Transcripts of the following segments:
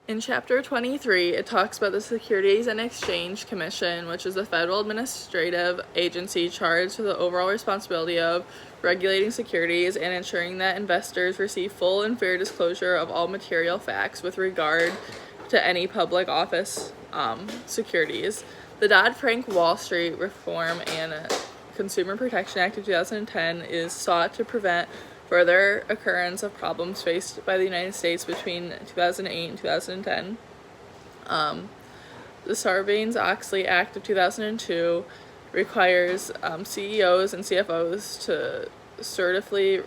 In Chapter 23, it talks about the Securities and Exchange Commission, which is the federal administrative agency charged with the overall responsibility of regulating securities and ensuring that investors receive full and fair disclosure of all material facts with regard to any public office securities. The Dodd-Frank Wall Street Reform and Consumer Protection Act of 2010 is sought to prevent further occurrence of problems faced by the United States between 2008 and 2010. The Sarbanes-Oxley Act of 2002 requires CEOs and CFOs to certify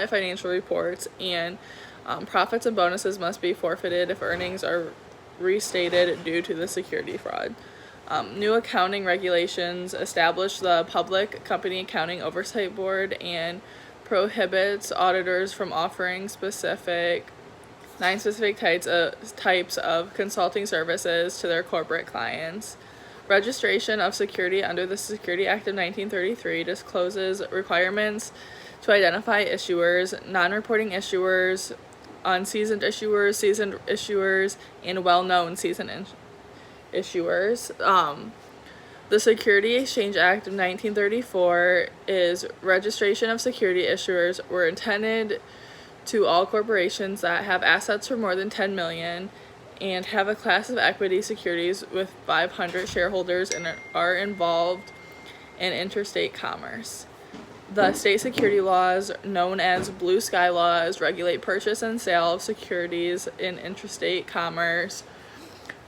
financial reports, and profits and bonuses must be forfeited if earnings are restated due to the security fraud. New accounting regulations establish the Public Company Accounting Oversight Board and prohibits auditors from offering nine specific types of consulting services to their corporate clients. Registration of security under the Security Act of 1933 discloses requirements to identify issuers, non-reporting issuers, unseasoned issuers, seasoned issuers, and well-known seasoned issuers. The Security Exchange Act of 1934 is registration of security issuers were intended to all corporations that have assets for more than 10 million and have a class of equity securities with 500 shareholders and are involved in interstate commerce. The state security laws, known as Blue Sky laws, regulate purchase and sale of securities in interstate commerce,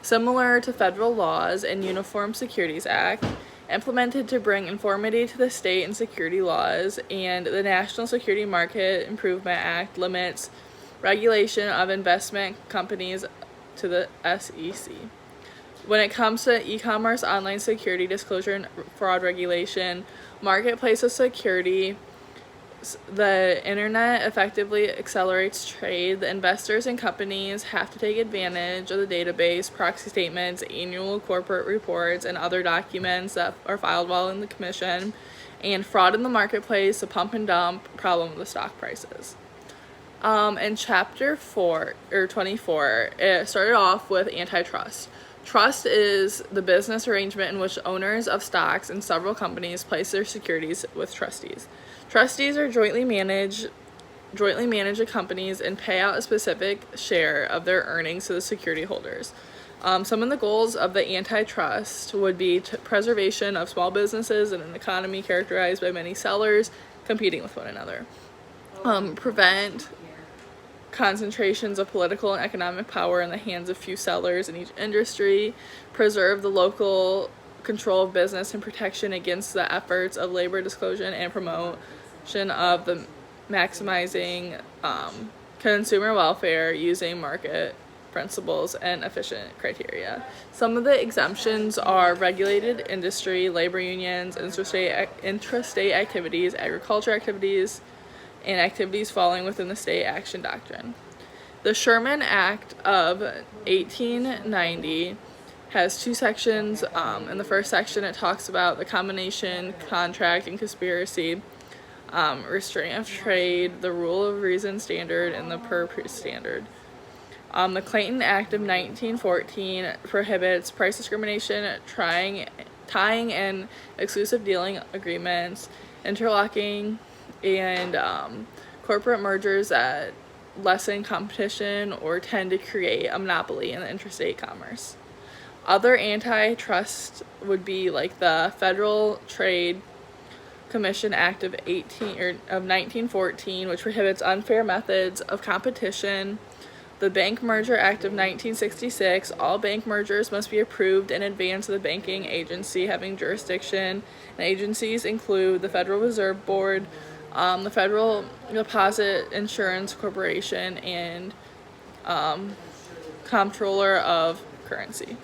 similar to federal laws and Uniform Securities Act, implemented to bring conformity to the state and security laws, and the National Security Market Improvement Act limits regulation of investment companies to the SEC. When it comes to e-commerce, online security disclosure, and fraud regulation, marketplace of security, the internet effectively accelerates trade. The investors and companies have to take advantage of the database, proxy statements, annual corporate reports, and other documents that are filed while in the commission. And fraud in the marketplace, the pump and dump problem with the stock prices. In Chapter 24, it started off with antitrust. Trust is the business arrangement in which owners of stocks in several companies place their securities with trustees. Trustees are jointly manage the companies and pay out a specific share of their earnings to the security holders. Some of the goals of the antitrust would be preservation of small businesses in an economy characterized by many sellers competing with one another. Prevent concentrations of political and economic power in the hands of few sellers in each industry. Preserve the local control of business and protection against the efforts of labor disclosure and promotion of the maximizing consumer welfare using market principles and efficient criteria. Some of the exemptions are regulated industry, labor unions, intrastate activities, agriculture activities, and activities falling within the state action doctrine. The Sherman Act of 1890 has two sections. In the first section, it talks about the combination, contract, and conspiracy, restraint of trade, the rule of reason standard, and the per standard. The Clayton Act of 1914 prohibits price discrimination, tying and exclusive dealing agreements, interlocking, and corporate mergers that lessen competition or tend to create a monopoly in the interstate commerce. Other antitrust would be like the Federal Trade Commission Act of 1914, which prohibits unfair methods of competition. The Bank Merger Act of 1966, all bank mergers must be approved in advance of the banking agency having jurisdiction. And agencies include the Federal Reserve Board, the Federal Deposit Insurance Corporation, and Comptroller of Currency.